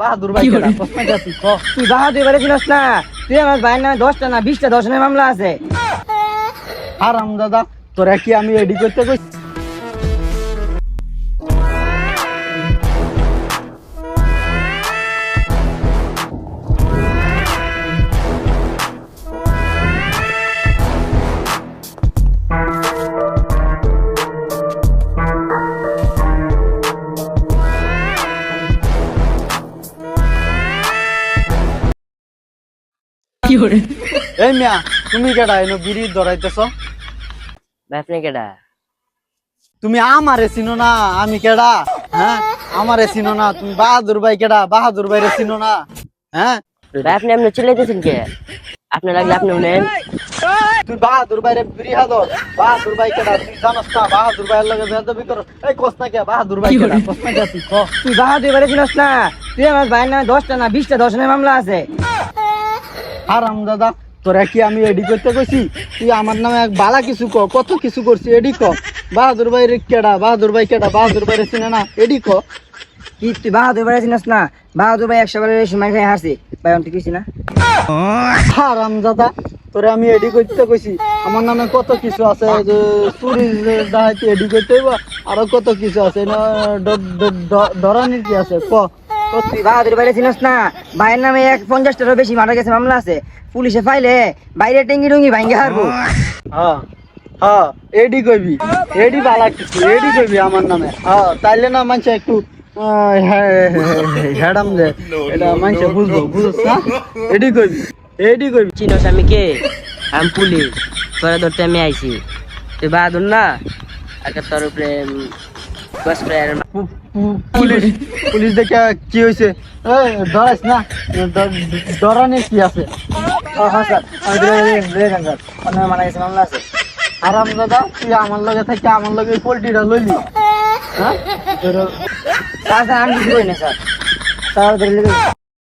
বাহাদুর ভাই কেডা? প্রশ্ন কে তুই ক? তুই বাহাদুর বাড়ি চিনস না? তুই আমার ভাইয়ের নামে 10টা না 20টা ধর্ষণের মামলা আছে। হারামজাদা, তোরা কি আমি এডি করতে কইছি? এই মিয়া, তুমি কেডা এনো বিড়ি ধরাইতেছ? ভাই আপনি কেডা? তুমি আমারে চিনো না? আমি কেডা? হ্যাঁ, আমারে চিনো না? তুমি বাহাদুর ভাই কেডা? বাহাদুর ভাইরে চিনো না? হ্যাঁ, ভাই আপনি এমনি চিল্লাইতেছেন কে? আপনি লাগলে আপনি নেন। তুই বাহাদুর ভাইরে বিড়ি হাদর? বাহাদুর ভাই কেডা তুই জানোস না? বাহাদুর ভাইয়ের লগে বেয়াদবি কর? এই কস না কে বাহাদুর ভাই কেডা? কস না কে তুই ক? তুই বাহাদুর বাড়ি চিনস না? তুই আমার ভাইয়ের নামে 10টা না 20টা ধর্ষণের মামলা আছে। হারামজাদা, তোরা কি আমি এডি করতে কইছি? তুই আমার নামে এক বালা কিছু ক, কত কিছু করছি, এডি ক। বাহাদুর ভাইরে কেডা? বাহাদুর ভাই কেডা? বাহাদুর ভাইরে চিনে না? এডি ক। কি তুই বাহাদুর বাড়ি চিনস না? বাহাদুর ভাই 100 বারের সময় খাই হারছি ভাই, অন্টি কিছু না। হারামজাদা, তোরে আমি এডি করতে কইছি? আমার নামে কত কিছু আছে, যে চুরি ডাহাতি এডি করতে হইব, আরো কত কিছু আছে না। ডরানির কি আছে ক? তুই বাহাদুর বাড়ি চিনস না? ভাইয়ের নামে 50টারও বেশি মারা গেছে মামলা আছে। পুলিশে ফাইলে বাইরে টেঙ্গি টুঙ্গি ভাঙ্গে হারবো। হ্যাঁ হ্যাঁ, এডি কইবি, এডি বালা কিছু এডি কইবি আমার নামে। হ্যাঁ, তাইলে না মানুষ একটু হ্যাডাম যে এটা মানুষ বুঝবো, বুঝছ না? এডি কইবি, এডি কইবি। চিনস আমি কে? আমি পুলিশ, তোরা ধরতে আমি আইছি। তুই বাহাদুর না? আগে তোর উপরে পুলিশ, পুলিশ দেখে কি হয়েছে? ডরাইস না, ডরানির কি আছে? মারা গেছে মামলা আছে। আরাম দাদা, তুই আমার লগে থাকি আমার লগে পোল্ট্রিটা লইলি? হ্যাঁ, স্যার আমি কিছু করি না স্যার, স্যার ধরে